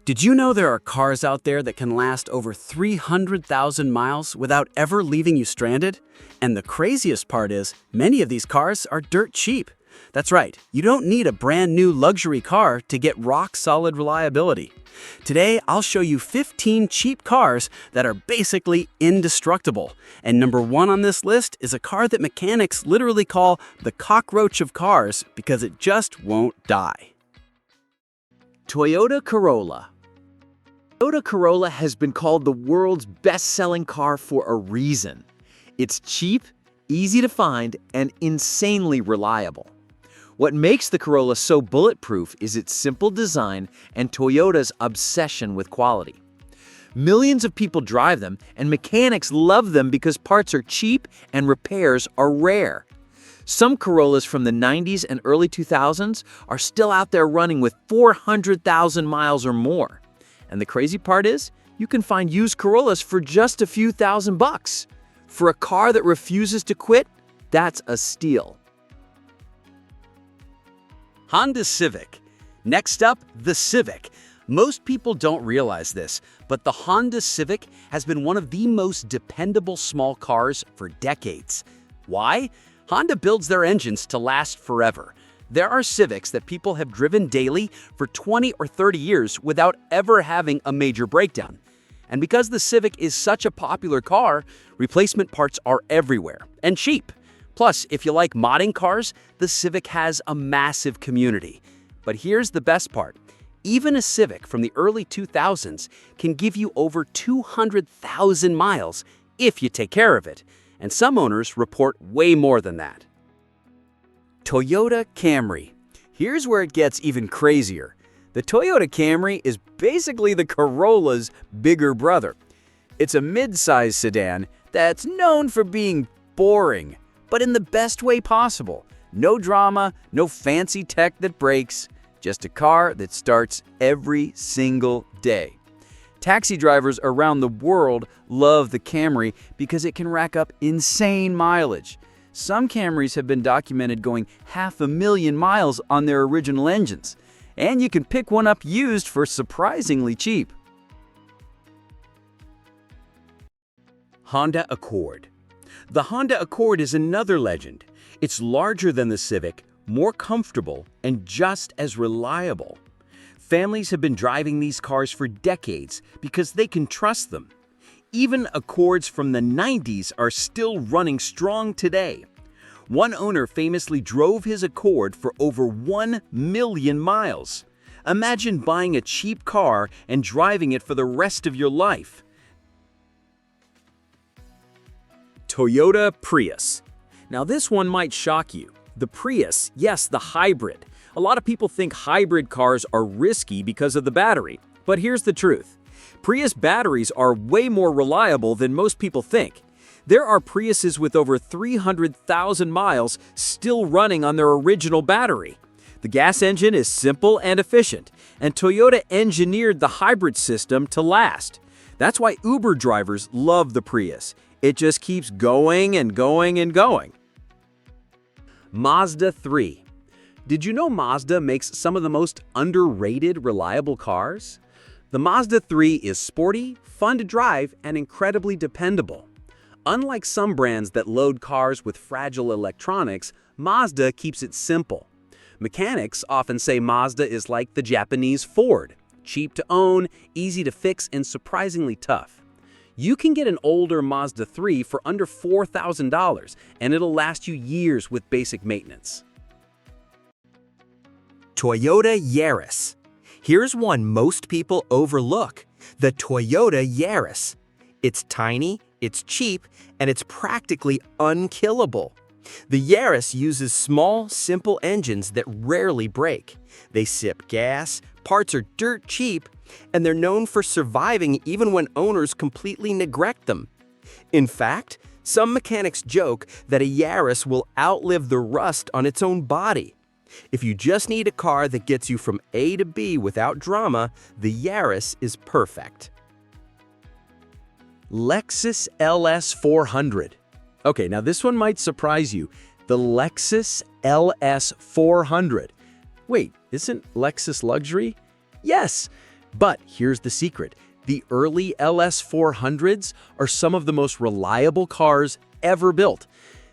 Did you know there are cars out there that can last over 300,000 miles without ever leaving you stranded? And the craziest part is, many of these cars are dirt cheap. That's right, you don't need a brand new luxury car to get rock-solid reliability. Today, I'll show you 15 cheap cars that are basically indestructible. And number one on this list is a car that mechanics literally call the cockroach of cars because it just won't die. Toyota Corolla. Toyota Corolla has been called the world's best-selling car for a reason. It's cheap, easy to find, and insanely reliable. What makes the Corolla so bulletproof is its simple design and Toyota's obsession with quality. Millions of people drive them, and mechanics love them because parts are cheap and repairs are rare. Some Corollas from the 90s and early 2000s are still out there running with 400,000 miles or more. And the crazy part is, you can find used Corollas for just a few $1,000s. For a car that refuses to quit, that's a steal. Honda Civic. Next up, the Civic. Most people don't realize this, but the Honda Civic has been one of the most dependable small cars for decades. Why? Honda builds their engines to last forever. There are Civics that people have driven daily for 20 or 30 years without ever having a major breakdown. And because the Civic is such a popular car, replacement parts are everywhere and cheap. Plus, if you like modding cars, the Civic has a massive community. But here's the best part. Even a Civic from the early 2000s can give you over 200,000 miles if you take care of it. And some owners report way more than that. Toyota Camry. Here's where it gets even crazier. The Toyota Camry is basically the Corolla's bigger brother. It's a mid-size sedan that's known for being boring, but in the best way possible. No drama, no fancy tech that breaks, just a car that starts every single day. Taxi drivers around the world love the Camry because it can rack up insane mileage. Some Camrys have been documented going 500,000 miles on their original engines, and you can pick one up used for surprisingly cheap. Honda Accord. The Honda Accord is another legend. It's larger than the Civic, more comfortable, and just as reliable. Families have been driving these cars for decades because they can trust them. Even Accords from the 90s are still running strong today. One owner famously drove his Accord for over 1 million miles. Imagine buying a cheap car and driving it for the rest of your life. Toyota Prius. Now this one might shock you. The Prius, yes, the hybrid. A lot of people think hybrid cars are risky because of the battery, but here's the truth. Prius batteries are way more reliable than most people think. There are Priuses with over 300,000 miles still running on their original battery. The gas engine is simple and efficient, and Toyota engineered the hybrid system to last. That's why Uber drivers love the Prius. It just keeps going and going and going. Mazda III. Did you know Mazda makes some of the most underrated reliable cars? The Mazda III is sporty, fun to drive, and incredibly dependable. Unlike some brands that load cars with fragile electronics, Mazda keeps it simple. Mechanics often say Mazda is like the Japanese Ford, cheap to own, easy to fix, and surprisingly tough. You can get an older Mazda III for under $4,000, and it'll last you years with basic maintenance. Toyota Yaris. Here's one most people overlook, the Toyota Yaris. It's tiny, it's cheap, and it's practically unkillable. The Yaris uses small, simple engines that rarely break. They sip gas, parts are dirt cheap, and they're known for surviving even when owners completely neglect them. In fact, some mechanics joke that a Yaris will outlive the rust on its own body. If you just need a car that gets you from A to B without drama, the Yaris is perfect. Lexus LS400. Okay, now this one might surprise you. The Lexus LS400. Wait, isn't Lexus luxury? Yes, But here's the secret. The early LS400s are some of the most reliable cars ever built.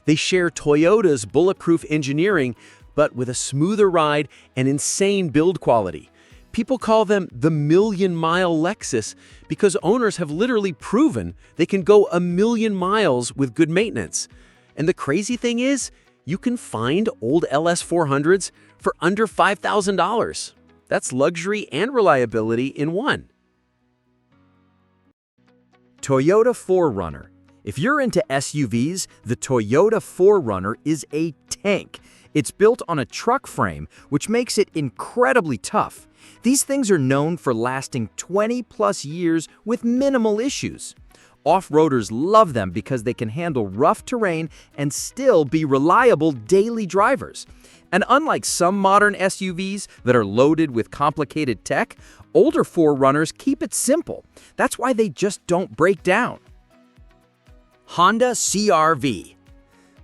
They share Toyota's bulletproof engineering, but with a smoother ride and insane build quality. People call them the million-mile Lexus because owners have literally proven they can go 1,000,000 miles with good maintenance. And the crazy thing is, you can find old LS400s for under $5,000. That's luxury and reliability in one. Toyota 4Runner. If you're into SUVs, the Toyota 4Runner is a tank. It's built on a truck frame, which makes it incredibly tough. These things are known for lasting 20+ years with minimal issues. Off-roaders love them because they can handle rough terrain and still be reliable daily drivers. And unlike some modern SUVs that are loaded with complicated tech, older 4Runners keep it simple. That's why they just don't break down. Honda CR-V.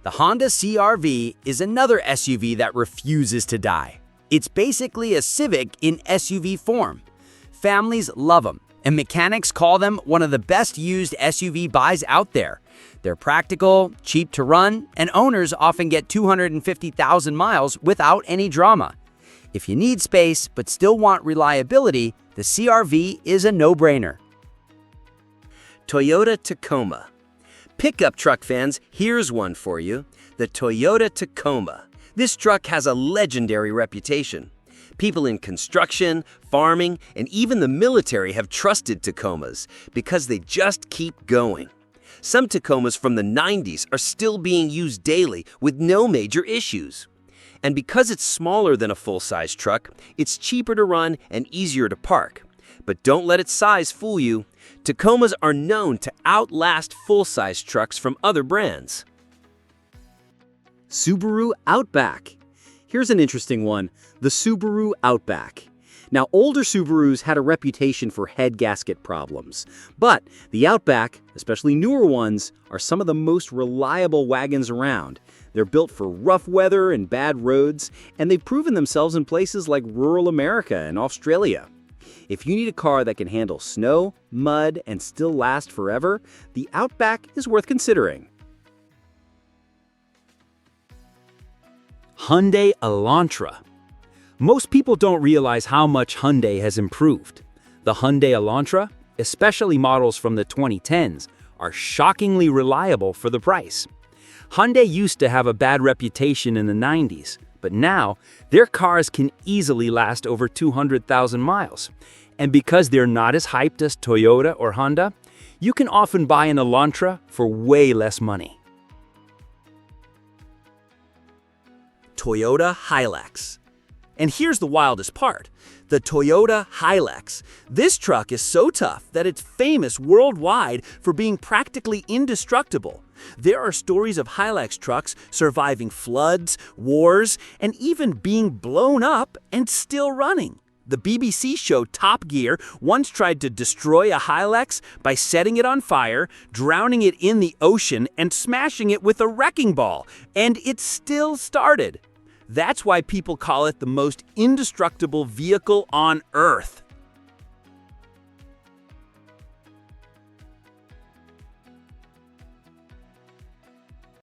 The Honda CR-V is another SUV that refuses to die. It's basically a Civic in SUV form. Families love them, and mechanics call them one of the best used SUV buys out there. They're practical, cheap to run, and owners often get 250,000 miles without any drama. If you need space but still want reliability, the CR-V is a no-brainer. Toyota Tacoma. Pickup truck fans, here's one for you, the Toyota Tacoma. This truck has a legendary reputation. People in construction, farming, and even the military have trusted Tacomas because they just keep going. Some Tacomas from the 90s are still being used daily with no major issues. And because it's smaller than a full-size truck, it's cheaper to run and easier to park. But don't let its size fool you. Tacomas are known to outlast full-size trucks from other brands. Subaru Outback. Here's an interesting one, the Subaru Outback. Now, older Subarus had a reputation for head gasket problems, but the Outback, especially newer ones, are some of the most reliable wagons around. They're built for rough weather and bad roads, and they've proven themselves in places like rural America and Australia. If you need a car that can handle snow, mud, and still last forever, the Outback is worth considering. Hyundai Elantra. Most people don't realize how much Hyundai has improved. The Hyundai Elantra, especially models from the 2010s, are shockingly reliable for the price. Hyundai used to have a bad reputation in the 90s, but now their cars can easily last over 200,000 miles. And because they're not as hyped as Toyota or Honda, you can often buy an Elantra for way less money. Toyota Hilux. And here's the wildest part, the Toyota Hilux. This truck is so tough that it's famous worldwide for being practically indestructible. There are stories of Hilux trucks surviving floods, wars, and even being blown up and still running. The BBC show Top Gear once tried to destroy a Hilux by setting it on fire, drowning it in the ocean, and smashing it with a wrecking ball, and it still started. That's why people call it the most indestructible vehicle on Earth.